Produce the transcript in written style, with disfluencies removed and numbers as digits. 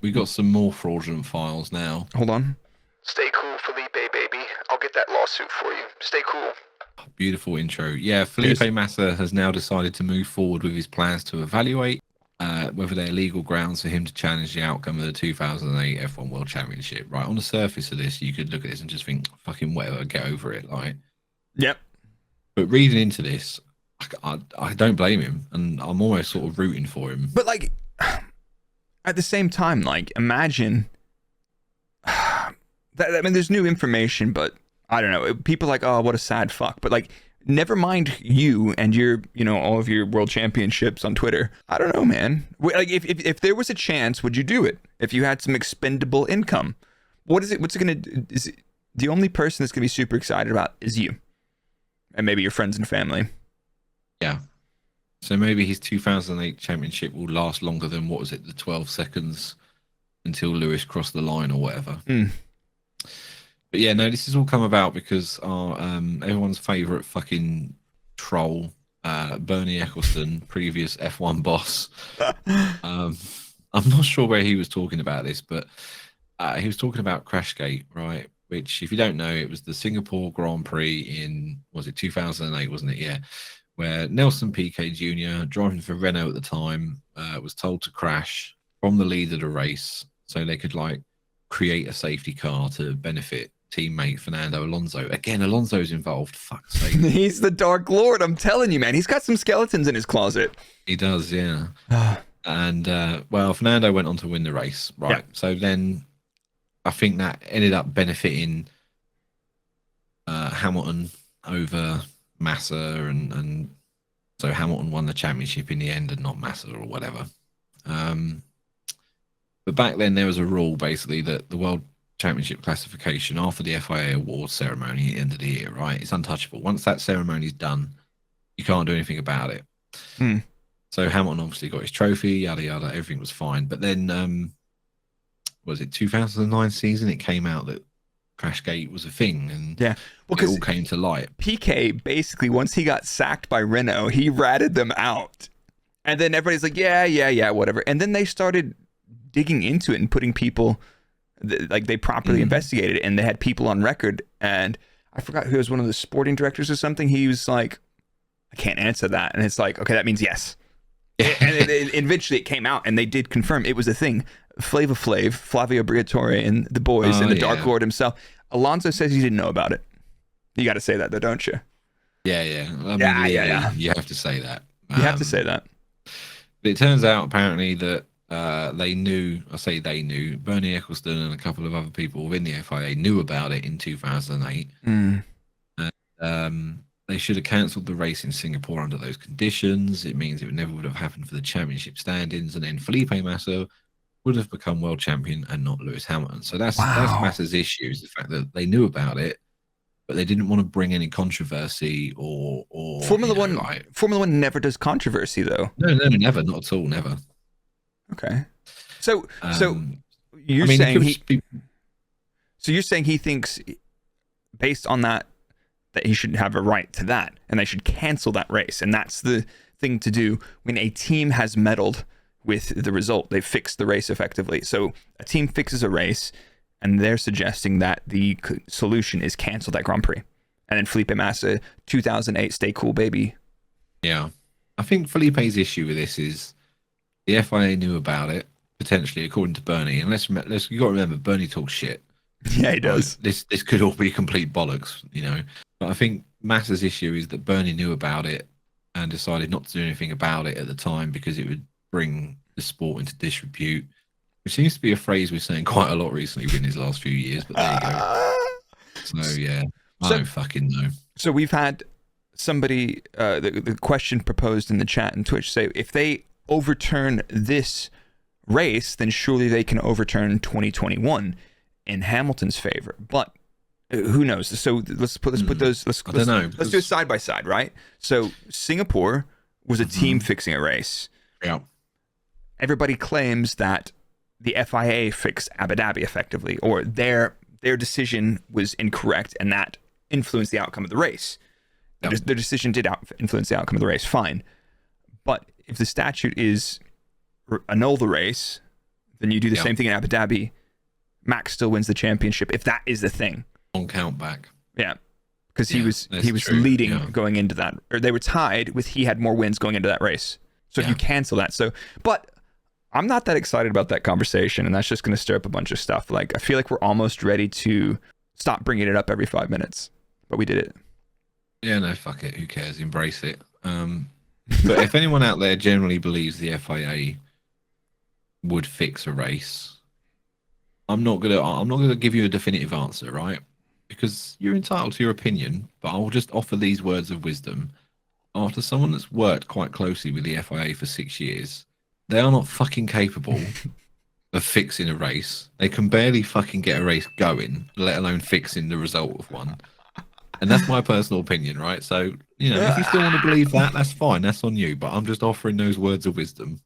We got some more fraudulent files now. Hold on. Stay cool, Felipe, baby. I'll get that lawsuit for you. Stay cool. Beautiful intro. Yeah, Felipe Cheers. Massa has now decided to move forward with his plans to evaluate whether there are legal grounds for him to challenge the outcome of the 2008 F1 World Championship. Right, on the surface of this, you could look at this and just think, fucking whatever, get over it. Like, Yep. but reading into this, I don't blame him, and I'm almost sort of rooting for him. But like, at the same time, like, imagine that. I mean, there's new information, but I don't know. People are like, oh, what a sad fuck. But like, never mind you and your, all of your world championships on Twitter. I don't know, man. Like, if there was a chance, would you do it? If you had some expendable income, what's it gonna do? Is it, the only person that's gonna be super excited about is you, and maybe your friends and family. Yeah. So maybe his 2008 championship will last longer than, what was it, the 12 seconds until Lewis crossed the line or whatever. But yeah, no, this has all come about because our everyone's favourite fucking troll, Bernie Ecclestone, previous F1 boss. I'm not sure where he was talking about this, but he was talking about Crashgate, right? Which, if you don't know, it was the Singapore Grand Prix in, was it 2008, wasn't it? Yeah. Where Nelson Piquet Jr., driving for Renault at the time, was told to crash from the lead of the race so they could like create a safety car to benefit teammate Fernando Alonso. Again, Alonso's involved. Fuck's sake. He's the Dark Lord. I'm telling you, man. He's got some skeletons in his closet. He does, yeah. And well, Fernando went on to win the race, right? Yeah. So then I think that ended up benefiting Hamilton over Massa, and so Hamilton won the championship in the end and not Massa or whatever. But back then there was a rule basically that the World Championship classification after the FIA awards ceremony at the end of the year, right? It's untouchable. Once that ceremony's done, you can't do anything about it. So Hamilton obviously got his trophy, yada yada, everything was fine. But then was it 2009 season? It came out that Crashgate was a thing, and yeah, well, it all came to light. PK basically, once he got sacked by Renault, he ratted them out, and then everybody's like, yeah, whatever. And then they started digging into it and putting people, like they properly investigated it, and they had people on record. And I forgot who was one of the sporting directors or something. He was like, I can't answer that, and it's like, okay, that means yes. And eventually it came out, and they did confirm it was a thing. Flavor Flav, Flavio Briatore, and the boys, and the Dark Lord himself. Alonso says he didn't know about it. You got to say that, though, don't you? Yeah. I mean, you have to say that. You have to say that. But it turns out apparently that they knew. I say they knew. Bernie Ecclestone and a couple of other people within the FIA knew about it in 2008. And, they should have cancelled the race in Singapore under those conditions. It means it never would have happened for the championship standings, and then Felipe Massa would have become world champion and not Lewis Hamilton. So that's Massa's issue, is the fact that they knew about it, but they didn't want to bring any controversy or Formula One. Formula One never does controversy, though. No, never, not at all, never. Okay, so you're saying so you're saying he thinks, based on that he should have a right to that, and they should cancel that race, and that's the thing to do when a team has meddled with the result. They fixed the race effectively. So a team fixes a race, and they're suggesting that the solution is cancel that Grand Prix. And then Felipe Massa, 2008, stay cool, baby. Yeah. I think Felipe's issue with this is the FIA knew about it, potentially, according to Bernie. And you got to remember, Bernie talks shit. Yeah, he does. This could all be complete bollocks, But I think Massa's issue is that Bernie knew about it and decided not to do anything about it at the time because it would bring the sport into disrepute, which seems to be a phrase we're saying quite a lot recently in his last few years. But there you go. So yeah, I don't fucking know. So we've had somebody, the question proposed in the chat and Twitch, say if they overturn this race, then surely they can overturn 2021 in Hamilton's favor. But who knows? So let's put those. Let's do it side by side, right? So Singapore was a team fixing a race. Yeah. Everybody claims that the FIA fixed Abu Dhabi effectively, or their decision was incorrect, and that influenced the outcome of the race. Yep. Their decision did influence the outcome of the race. Fine, but if the statute is annul the race, then you do the same thing in Abu Dhabi. Max still wins the championship if that is the thing. On count back. Yeah, because he was true. leading going into that, or they were tied with he had more wins going into that race. So if you cancel that, but I'm not that excited about that conversation, and that's just going to stir up a bunch of stuff. Like I feel like we're almost ready to stop bringing it up every 5 minutes, but we did it. Yeah, no, fuck it. Who cares? Embrace it. But if anyone out there generally believes the FIA would fix a race, I'm not gonna give you a definitive answer, right? Because you're entitled to your opinion, but I'll just offer these words of wisdom. After someone that's worked quite closely with the FIA for 6 years, they are not fucking capable of fixing a race. They can barely fucking get a race going, let alone fixing the result of one. And that's my personal opinion, right? So, if you still want to believe that, that's fine. That's on you. But I'm just offering those words of wisdom.